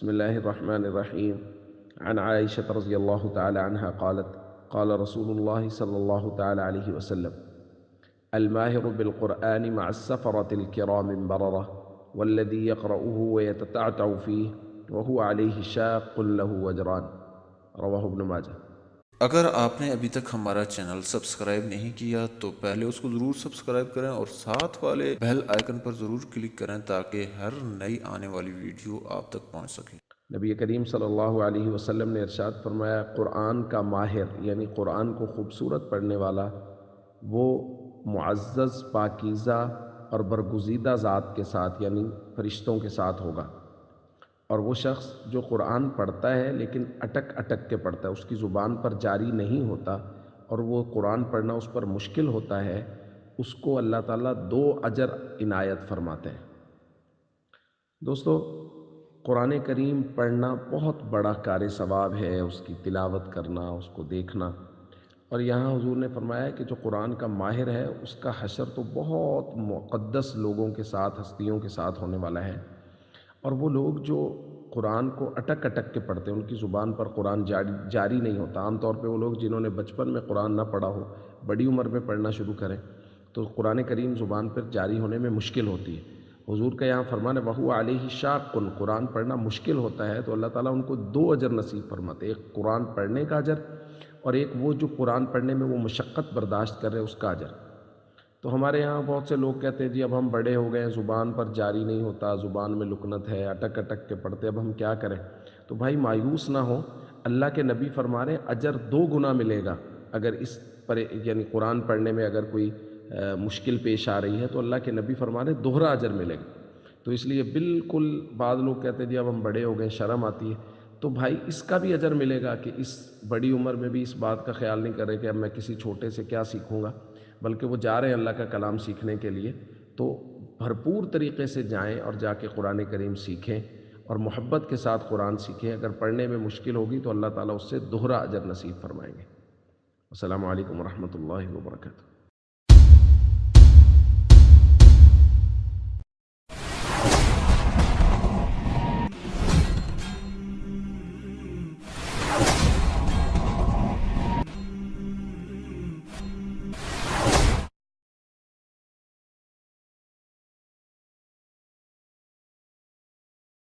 بسم الله الرحمن الرحيم. عن عائشة رضي الله تعالى عنها قالت: قال رسول الله صلى الله تعالى عليه وسلم: الماهر بالقرآن مع السفرة الكرام بررة، والذي يقرأه ويتتعتع فيه وهو عليه شاق له أجران. رواه ابن ماجه. اگر آپ نے ابھی تک ہمارا چینل سبسکرائب نہیں کیا تو پہلے اس کو ضرور سبسکرائب کریں اور ساتھ والے بیل آئیکن پر ضرور کلک کریں تاکہ ہر نئی آنے والی ویڈیو آپ تک پہنچ سکے۔ نبی کریم صلی اللہ علیہ وسلم نے ارشاد فرمایا: قرآن کا ماہر یعنی قرآن کو خوبصورت پڑھنے والا وہ معزز، پاکیزہ اور برگزیدہ ذات کے ساتھ یعنی فرشتوں کے ساتھ ہوگا، اور وہ شخص جو قرآن پڑھتا ہے لیکن اٹک اٹک کے پڑھتا ہے، اس کی زبان پر جاری نہیں ہوتا اور وہ قرآن پڑھنا اس پر مشکل ہوتا ہے، اس کو اللہ تعالیٰ 2 اجر عنایت فرماتے ہیں۔ دوستو، قرآن کریم پڑھنا بہت بڑا کار ثواب ہے، اس کی تلاوت کرنا، اس کو دیکھنا، اور یہاں حضور نے فرمایا ہے کہ جو قرآن کا ماہر ہے اس کا حشر تو بہت مقدس لوگوں کے ساتھ، ہستیوں کے ساتھ ہونے والا ہے، اور وہ لوگ جو قرآن کو اٹک اٹک کے پڑھتے ہیں، ان کی زبان پر قرآن جاری نہیں ہوتا۔ عام طور پہ وہ لوگ جنہوں نے بچپن میں قرآن نہ پڑھا ہو، بڑی عمر میں پڑھنا شروع کریں تو قرآن کریم زبان پر جاری ہونے میں مشکل ہوتی ہے۔ حضور کا یہاں فرمان ہے وَهُوَ عَلَيْهِ شَاقٌ، قرآن پڑھنا مشکل ہوتا ہے تو اللہ تعالیٰ ان کو 2 اجر نصیب فرماتے ہیں، ایک قرآن پڑھنے کا اجر اور ایک وہ جو قرآن پڑھنے میں وہ مشقت برداشت کر رہے اس کا اجر۔ تو ہمارے یہاں بہت سے لوگ کہتے ہیں جی اب ہم بڑے ہو گئے ہیں، زبان پر جاری نہیں ہوتا، زبان میں لکنت ہے، اٹک اٹک کے پڑھتے، اب ہم کیا کریں؟ تو بھائی مایوس نہ ہو، اللہ کے نبی فرما رہے ہیں اجر 2 گنا ملے گا۔ اگر اس پر یعنی قرآن پڑھنے میں اگر کوئی مشکل پیش آ رہی ہے تو اللہ کے نبی فرما رہے ہیں دوہرا اجر ملے گا۔ تو اس لیے بالکل، بعض لوگ کہتے ہیں جی اب ہم بڑے ہو گئے، شرم آتی ہے، تو بھائی اس کا بھی اجر ملے گا کہ اس بڑی عمر میں بھی اس بات کا خیال نہیں کر رہے کہ اب میں کسی چھوٹے سے کیا سیکھوں گا، بلکہ وہ جا رہے ہیں اللہ کا کلام سیکھنے کے لیے، تو بھرپور طریقے سے جائیں اور جا کے قرآن کریم سیکھیں اور محبت کے ساتھ قرآن سیکھیں۔ اگر پڑھنے میں مشکل ہوگی تو اللہ تعالیٰ اس سے دوہرا اجر نصیب فرمائیں گے۔ السلام علیکم ورحمۃ اللہ وبرکاتہ۔